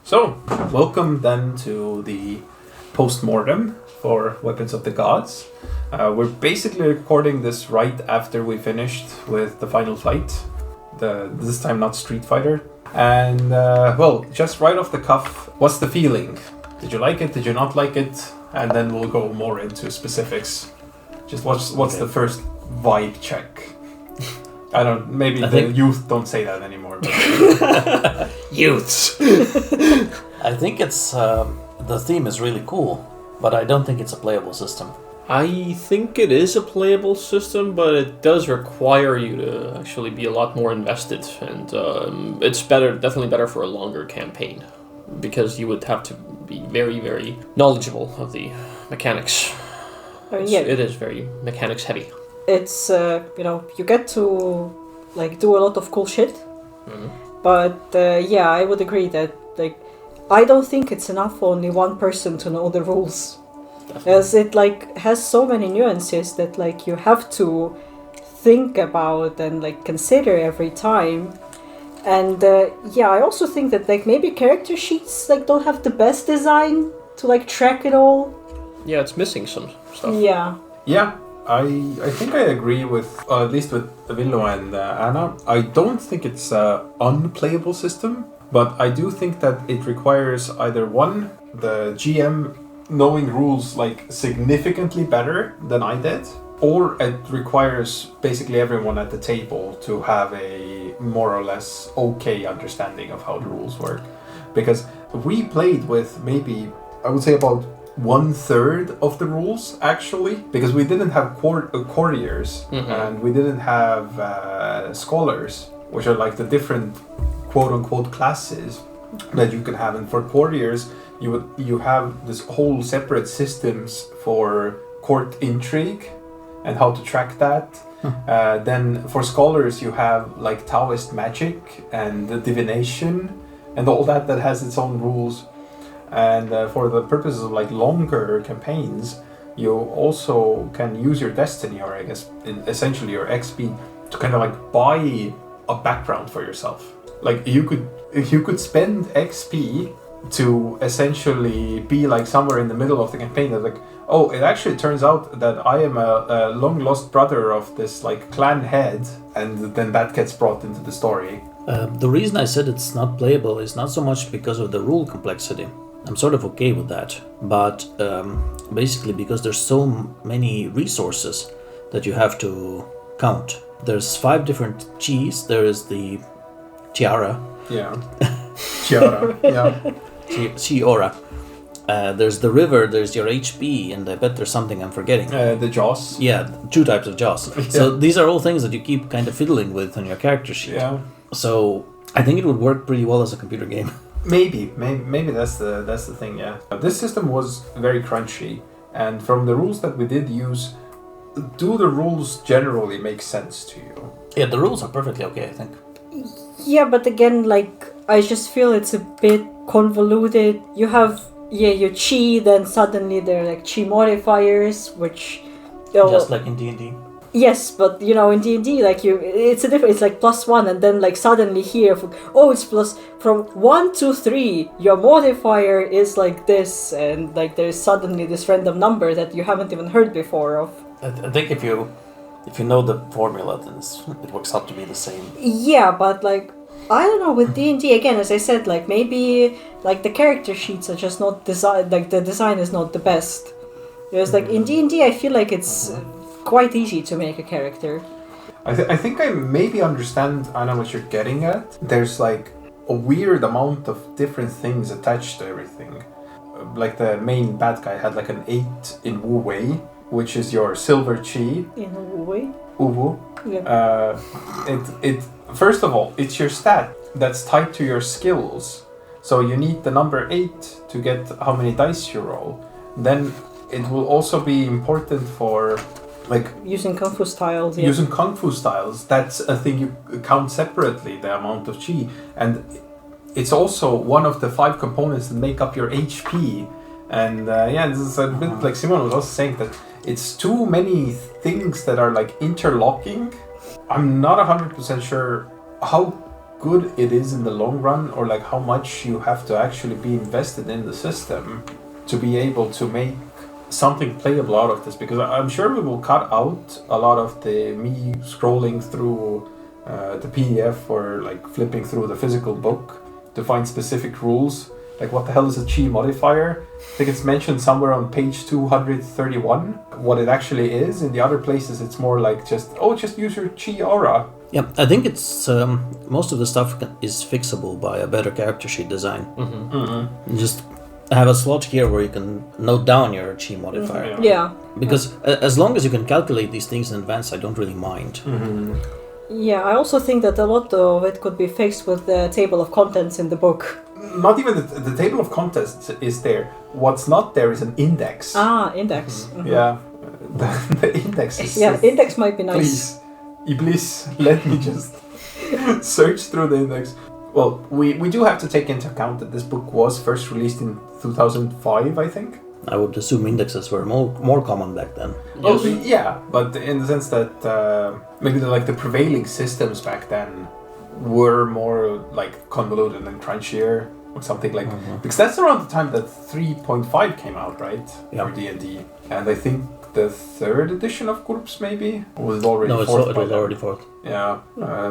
So, welcome then to the post-mortem for Weapons of the Gods. We're basically recording this right after we finished with the final fight. This time not Street Fighter. And, just right off the cuff, what's the feeling? Did you like it? Did you not like it? And then we'll go more into specifics. Just what's the first vibe check? I don't. Maybe the youth don't say that anymore. But Youths. I think it's the theme is really cool, but I don't think it's a playable system. I think it is a playable system, but it does require you to actually be a lot more invested, and it's definitely better for a longer campaign, because you would have to be very, very knowledgeable of the mechanics. It is very mechanics heavy. It's you get to do a lot of cool shit, but I would agree that I don't think it's enough for only one person to know the rules. Definitely. As it has so many nuances that you have to think about and consider every time. And I also think that maybe character sheets don't have the best design to track it all. Yeah, it's missing some stuff. Yeah, I think I agree with at least with Villo and Anna. I don't think it's an unplayable system, but I do think that it requires either one, the GM knowing rules significantly better than I did, or it requires basically everyone at the table to have a more or less okay understanding of how the rules work. Because we played with maybe, I would say about 1/3 of the rules actually, because we didn't have courtiers and we didn't have scholars, which are the different quote-unquote classes that you can have. And for courtiers, you have this whole separate systems for court intrigue and how to track that. Then for scholars, you have Taoist magic and divination and all that has its own rules. And for the purposes of longer campaigns, you also can use your destiny, or I guess essentially your XP, to kind of buy a background for yourself. You could spend XP to essentially be somewhere in the middle of the campaign. That it actually turns out that I am a long lost brother of this clan head, and then that gets brought into the story. The reason I said it's not playable is not so much because of the rule complexity. I'm sort of okay with that, but basically because there's so many resources that you have to count. There's 5 different Chis. There is the tiara. Yeah. Tiara. Yeah. Chiora. There's the river. There's your HP, and I bet there's something I'm forgetting. The jaws. Yeah, 2 types of jaws. Yeah. So these are all things that you keep kind of fiddling with on your character sheet. Yeah. So I think it would work pretty well as a computer game. Maybe that's the thing. Yeah. This system was very crunchy, and from the rules that we did use, do the rules generally make sense to you? Yeah, the rules are perfectly okay, I think. Yeah, but again, I just feel it's a bit convoluted. You have your chi, then suddenly there are chi modifiers, which just like in D&D. Yes, but in D&D, it's a different. It's +1, and then suddenly here, it's plus from 1 to 3. Your modifier is this, and there's suddenly this random number that you haven't even heard before of. I think if you know the formula, then it works out to be the same. Yeah, but I don't know, with D&D again, as I said, maybe the character sheets are just not designed. The design is not the best. Whereas in D&D, I feel it's quite easy to make a character. I think I maybe understand, Anna, what you're getting at. There's a weird amount of different things attached to everything. The main bad guy had an 8 in Wu Wei, which is your silver chi. In Wu Wei? Wu. Yeah. It first of all, it's your stat that's tied to your skills. So you need the number 8 to get how many dice you roll. Then it will also be important for using Kung Fu styles. Yeah. Using Kung Fu styles, that's a thing you count separately, the amount of chi. And it's also one of the 5 components that make up your HP. And this is a bit like Simon was also saying, that it's too many things that are interlocking. I'm not 100% sure how good it is in the long run, or like how much you have to actually be invested in the system to be able to make something playable out of this, because I'm sure we will cut out a lot of the me scrolling through the PDF or like flipping through the physical book to find specific rules. Like, what the hell is a chi modifier? I think it's mentioned somewhere on page 231 what it actually is. In the other places it's more like just use your chi aura. Yeah, I think it's most of the stuff is fixable by a better character sheet design. Just have a slot here where you can note down your chi modifier. Yeah. Because as long as you can calculate these things in advance, I don't really mind. Yeah, I also think that a lot of it could be fixed with the table of contents in the book. Not even the table of contents is there. What's not there is an index. Index. Yeah, the index is... Yeah, index might be nice. Please, let me just search through the index. Well, we do have to take into account that this book was first released in 2005, I think. I would assume indexes were more common back then. Yes. Yeah, but in the sense that maybe the prevailing systems back then were more like convoluted and crunchier or something like, because that's around the time that 3.5 came out, right? Yeah. For D&D, and I think the third edition of GURPS maybe was already No, fourth. it was already fourth. Yeah,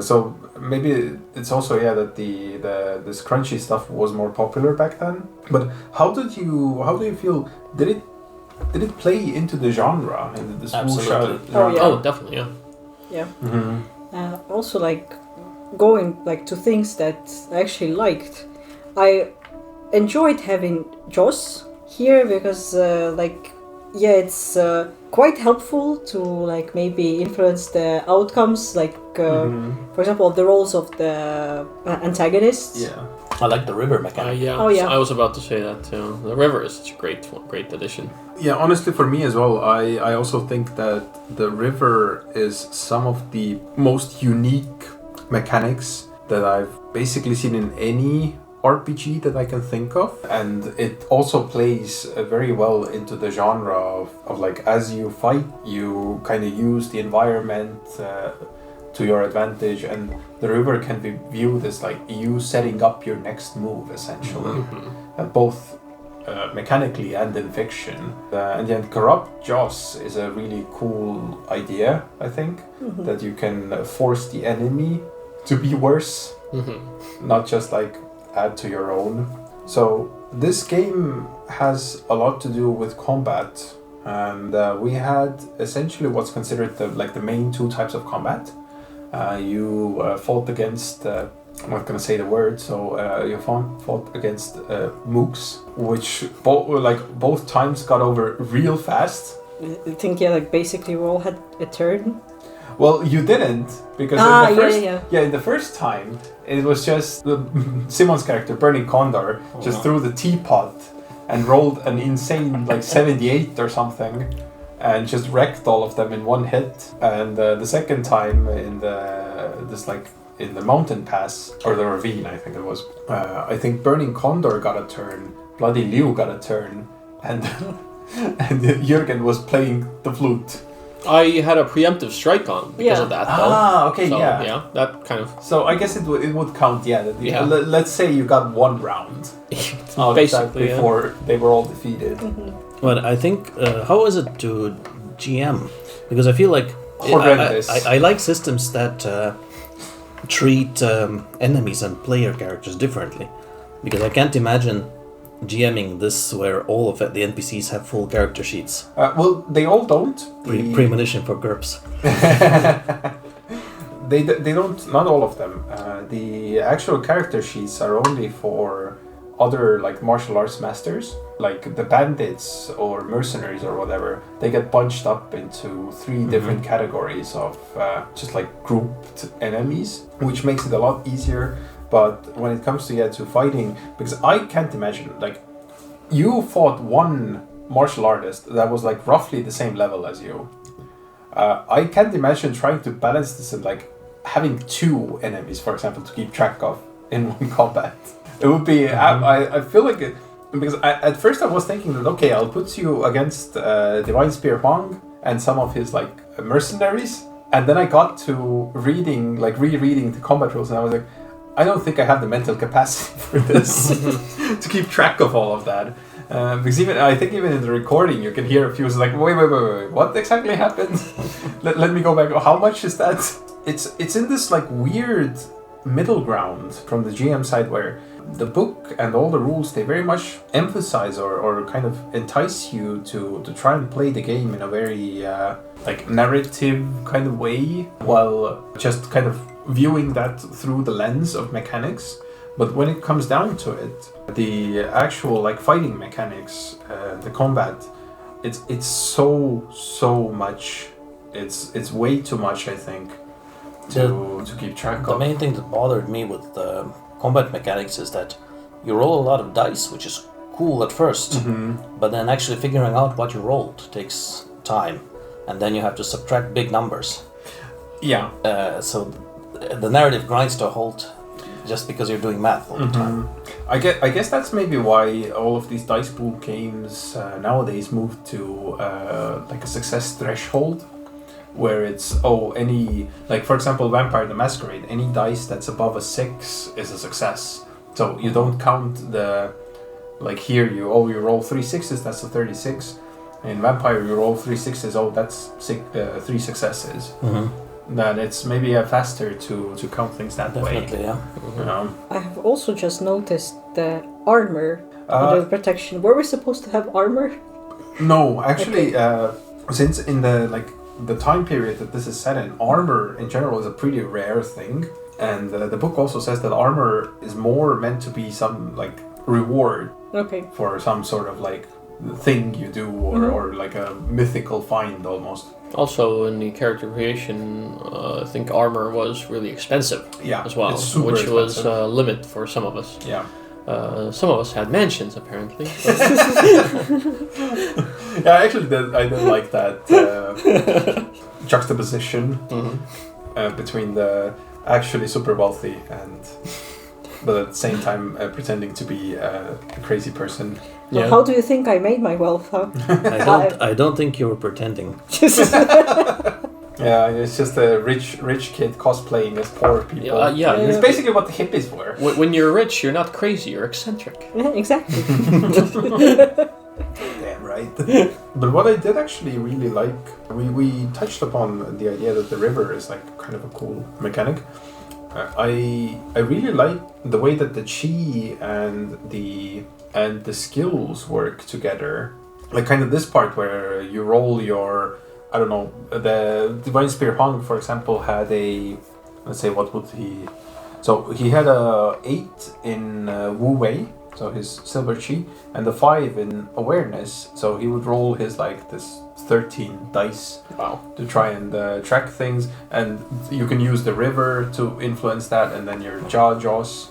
so maybe it's also that this crunchy stuff was more popular back then. But how do you feel? Did it play into the genre and this Absolutely. genre? Oh, definitely, yeah. Yeah. Also, like going like to things that I actually liked. I enjoyed having Joss here because it's quite helpful to like maybe influence the outcomes, like for example the roles of the antagonists. Yeah, I like the river mechanic. Yeah. Oh, yeah. I was about to say that too. The river is such a great addition. yeah. Honestly, for me as well, I also think that the river is some of the most unique mechanics that I've basically seen in any RPG that I can think of, and it also plays very well into the genre of like, as you fight, you kind of use the environment to your advantage, and the river can be viewed as like you setting up your next move essentially, both mechanically and in fiction. And then Corrupt Joss is a really cool idea, I think, that you can force the enemy to be worse, not just like add to your own. So this game has a lot to do with combat, and we had essentially what's considered the main two types of combat. You fought against I'm not gonna say the word, so you fought against mooks, which both times got over real fast. I think basically we all had a turn. Well, you didn't, because in the first time it was just Simon's character, Burning Condor, just threw the teapot and rolled an insane 78 or something, and just wrecked all of them in one hit. And the second time in the mountain pass, or the ravine, I think it was, I think Burning Condor got a turn, Bloody Liu got a turn, and and Jürgen was playing the flute. I had a preemptive strike on because of that, though. Okay, so, yeah. Yeah, that kind of... So I guess it would count, let's say you got one round out basically before they were all defeated. But I think, how is it to GM? Because I feel like... Horrendous. I like systems that treat enemies and player characters differently. Because I can't imagine GMing this where all of the NPCs have full character sheets. Well, they all don't. Premonition for GURPS. They don't, not all of them. The actual character sheets are only for other martial arts masters, like the bandits or mercenaries or whatever. They get bunched up into three different categories of just grouped enemies, which makes it a lot easier. But when it comes to fighting, because I can't imagine, you fought one martial artist that was roughly the same level as you. I can't imagine trying to balance this and having two enemies, for example, to keep track of in one combat. It would be, I feel like it, because at first I was thinking that, okay, I'll put you against Divine Spear Huang and some of his mercenaries. And then I got to reading the combat rules, and I was like, I don't think I have the mental capacity for this to keep track of all of that. Because I think even in the recording, you can hear a few like, wait, what exactly happened? let me go back. How much is that? It's in this like weird middle ground from the GM side where the book and all the rules, they very much emphasize or kind of entice you to try and play the game in a very like narrative kind of way, while just kind of viewing that through the lens of mechanics. But when it comes down to it, the actual like fighting mechanics, the combat, it's so much. It's way too much, I think, to keep track of. The main thing that bothered me with the combat mechanics is that you roll a lot of dice, which is cool at first, but then actually figuring out what you rolled takes time, and then you have to subtract big numbers. Yeah. So the narrative grinds to a halt just because you're doing math all the time. I guess that's maybe why all of these dice pool games nowadays move to like a success threshold, where it's any, like for example Vampire the Masquerade, any dice that's above a 6 is a success. So you don't count the, like here you roll 3 6s, that's a 36. In Vampire you roll 3 6s, that's 3 successes. Then it's maybe faster to count things that way. Definitely, yeah. I have also just noticed the armor under the protection. Were we supposed to have armor? No, actually, since in the time period that this is set in, armor in general is a pretty rare thing, and the book also says that armor is more meant to be some like reward for some sort of like thing you do, or like a mythical find almost. Also, in the character creation, I think armor was really expensive as well, which expensive. was a limit for some of us. Yeah. Some of us had mansions, apparently. Yeah, actually, I did like that juxtaposition between the actually super wealthy but at the same time pretending to be a crazy person. Well, how do you think I made my wealth, huh? I don't think you were pretending. Yeah, it's just a rich kid cosplaying as poor people. It's basically what the hippies were. When you're rich, you're not crazy, you're eccentric. Yeah, exactly. Damn right. But what I did actually really like, we touched upon the idea that the river is like kind of a cool mechanic. I really like the way that the chi and the skills work together. Like kind of this part where you roll your, I don't know, the Divine Spear Huang, for example, had let's say, what would he... So he had a 8 in Wu Wei, so his silver chi, and the 5 in awareness, so he would roll his this 13 dice to try and track things, and you can use the river to influence that, and then your jaws.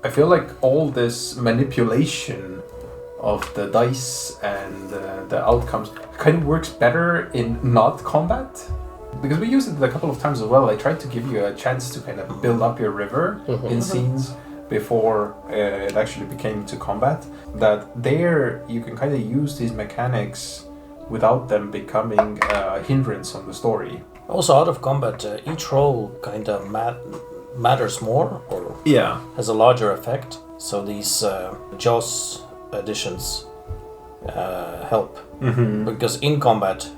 I feel like all this manipulation of the dice and the outcomes kind of works better in not combat, because we used it a couple of times as well. I tried to give you a chance to kind of build up your river in scenes before it actually became to combat. That there you can kind of use these mechanics without them becoming a hindrance on the story. Also, out of combat, each roll kind of matters more, or has a larger effect. So these Jaws additions help, because in combat,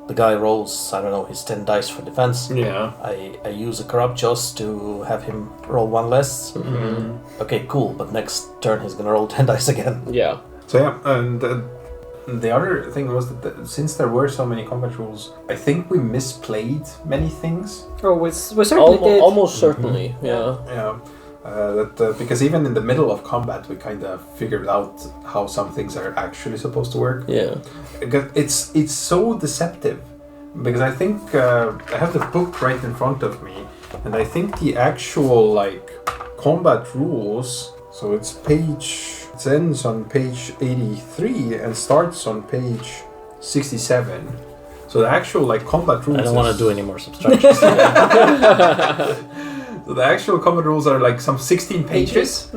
the guy rolls, I don't know, his 10 dice for defense. Yeah. I use a corrupt Jaws to have him roll 1 less. Okay, cool. But next turn he's gonna roll 10 dice again. Yeah. So yeah, and the other thing was that since there were so many combat rules, I think we misplayed many things. Oh, we certainly did. Almost certainly, yeah. Yeah. Because even in the middle of combat, we kind of figured out how some things are actually supposed to work. Yeah. It's so deceptive, because I think I have the book right in front of me, and I think the actual combat rules. So it ends on page 83 and starts on page 67. So the actual combat rules. I don't want to do any more subtractions. So the actual combat rules are some 16 pages,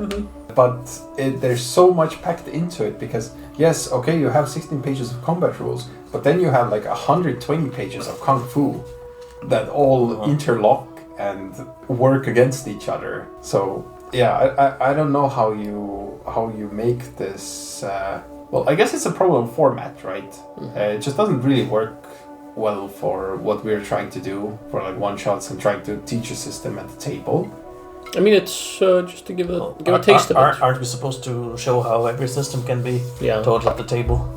but there's so much packed into it, because yes, okay, you have 16 pages of combat rules, but then you have 120 pages of kung fu that all interlock and work against each other. So yeah, I don't know how you make this. Well, I guess it's a problem format, right? It just doesn't really work well for what we're trying to do for like one shots and trying to teach a system at the table. I mean, it's just to give a taste of it. Aren't we supposed to show how every system can be taught at the table?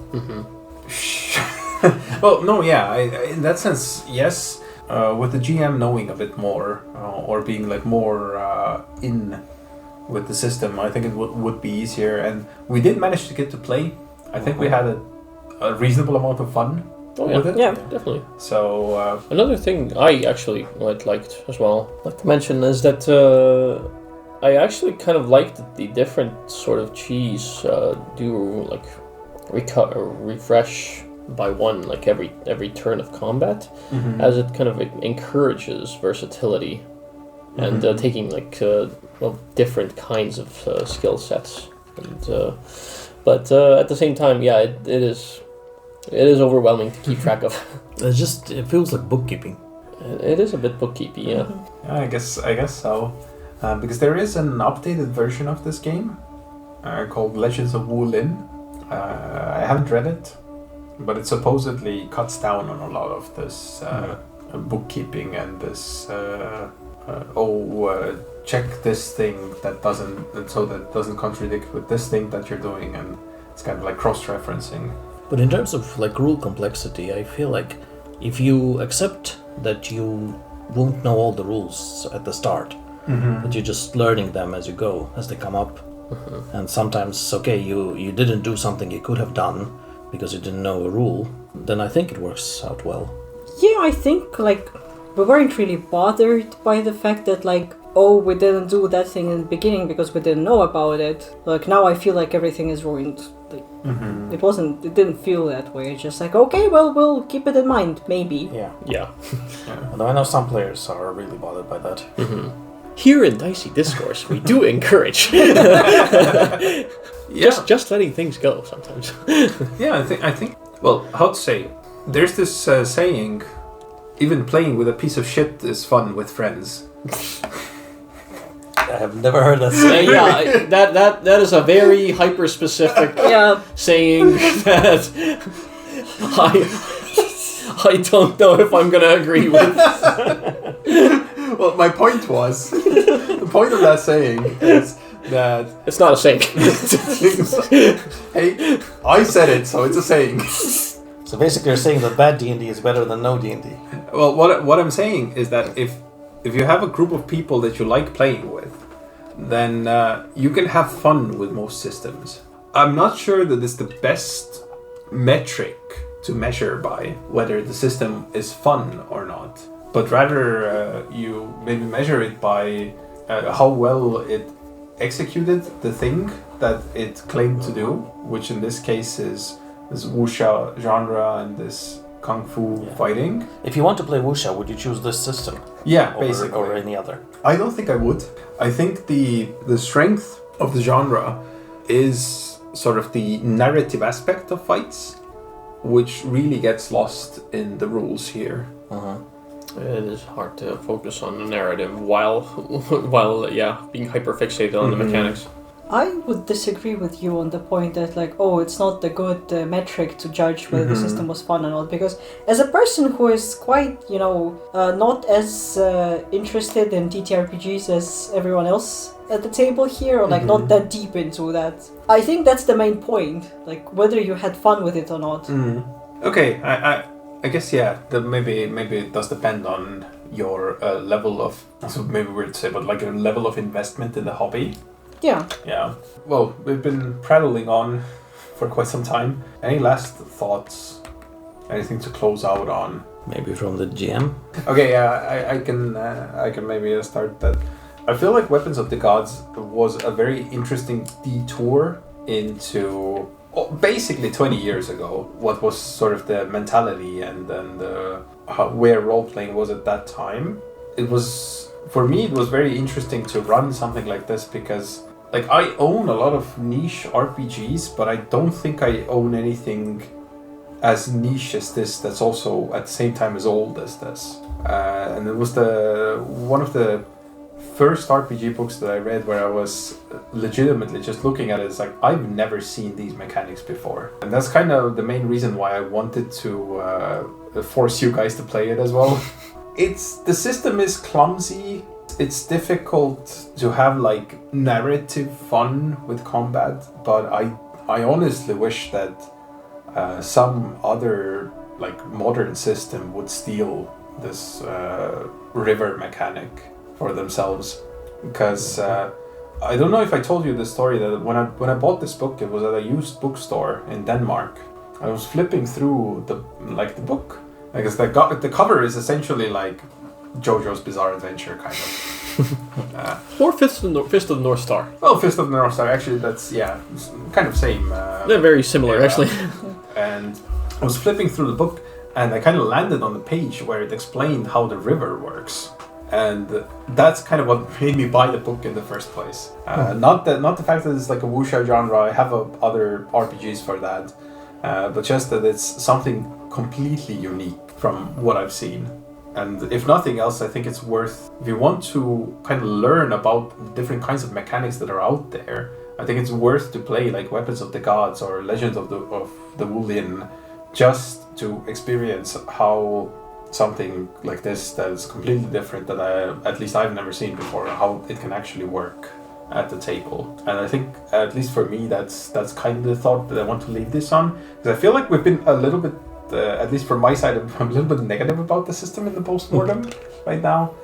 Well, no, yeah, in that sense, yes. With the GM knowing a bit more or being like more in with the system, I think it would be easier. And we did manage to get to play. I think we had a reasonable amount of fun with it. Yeah, definitely. So another thing I actually quite liked as well, I'd like to mention, is that I actually kind of liked that the different sort of cheese do like refresh by one like every turn of combat, as it kind of encourages versatility and taking like different kinds of skill sets. And but at the same time, yeah, it is overwhelming to keep track of. It feels like bookkeeping. It is a bit bookkeeping, yeah. Yeah, I guess so. Because there is an updated version of this game called Legends of Wu Lin. I haven't read it, but it supposedly cuts down on a lot of this bookkeeping and this check this thing that doesn't contradict with this thing that you're doing, and it's kind of like cross-referencing. But in terms of like rule complexity, I feel like if you accept that you won't know all the rules at the start, but you're just learning them as you go, as they come up, and sometimes you didn't do something you could have done because you didn't know a rule, then I think it works out well. Yeah, I think like we weren't really bothered by the fact that like, oh, we didn't do that thing in the beginning because we didn't know about it. Like now I feel like everything is ruined. Like, it didn't feel that way. It's just like, okay, well, we'll keep it in mind, maybe. Yeah. Although I know some players are really bothered by that. Here in Dicey Discourse, we do encourage just letting things go sometimes. Yeah, I think. Well, how to say? There's this saying: even playing with a piece of shit is fun with friends. I have never heard that saying. Yeah, that is a very hyper specific saying that I don't know if I'm gonna agree with. Well, my point was, the point of that saying is that it's not a saying. Hey, I said it, so it's a saying. So basically, you're saying that bad D&D is better than no D&D. Well, what I'm saying is that if you have a group of people that you like playing with, then you can have fun with most systems. I'm not sure that it's the best metric to measure by whether the system is fun or not, but rather you maybe measure it by how well it executed the thing that it claimed to do, which in this case is this wuxia genre and this kung fu fighting. If you want to play wuxia, would you choose this system? Yeah, basically. Or any other? I don't think I would. I think the strength of the genre is sort of the narrative aspect of fights, which really gets lost in the rules here. It is hard to focus on the narrative while being hyper fixated on the mechanics. I would disagree with you on the point that like, oh, it's not the good metric to judge whether the system was fun or not, because as a person who is quite, not as interested in TTRPGs as everyone else at the table here, or like not that deep into that, I think that's the main point, like whether you had fun with it or not. Okay, I guess maybe it does depend on your level of, so maybe weird to say, but like your level of investment in the hobby. Yeah. Well, we've been prattling on for quite some time. Any last thoughts? Anything to close out on? Maybe from the GM? Okay, I can maybe start that. I feel like Weapons of the Gods was a very interesting detour into basically 20 years ago. What was sort of the mentality and where role-playing was at that time. It was, for me, it was very interesting to run something like this because like I own a lot of niche RPGs, but I don't think I own anything as niche as this, that's also at the same time as old as this. And it was one of the first RPG books that I read where I was legitimately just looking at it. It's like, I've never seen these mechanics before. And that's kind of the main reason why I wanted to force you guys to play it as well. The system is clumsy. It's difficult to have like narrative fun with combat, but I honestly wish that some other like modern system would steal this river mechanic for themselves, because I don't know if I told you the story that when I bought this book, it was at a used bookstore in Denmark. I was flipping through the book, because the cover is essentially like JoJo's Bizarre Adventure kind of. Or Fist of the North Star. Well, Fist of the North Star, actually, that's kind of same. They're very similar, actually. And I was flipping through the book, and I kind of landed on the page where it explained how the river works. And that's kind of what made me buy the book in the first place. Not the fact that it's like a wuxia genre. I have other RPGs for that, but just that it's something completely unique from what I've seen. And if nothing else, I think it's worth, if you want to kind of learn about the different kinds of mechanics that are out there, I think it's worth to play like Weapons of the Gods or Legends of the Wulin, just to experience how something like this that is completely different, that at least I've never seen before, how it can actually work at the table. And I think, at least for me, that's kind of the thought that I want to leave this on, because I feel like we've been a little bit, at least from my side, I'm a little bit negative about the system in the post-mortem right now,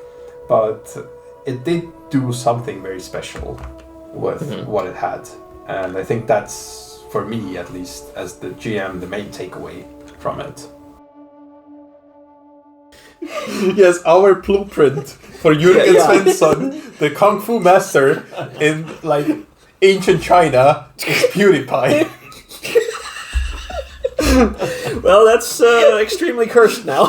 but it did do something very special with what it had, and I think that's, for me at least, as the GM, the main takeaway from it. Yes, our blueprint for Jürgen Svensson, the Kung Fu master in like ancient China, is PewDiePie. Well, that's extremely cursed now.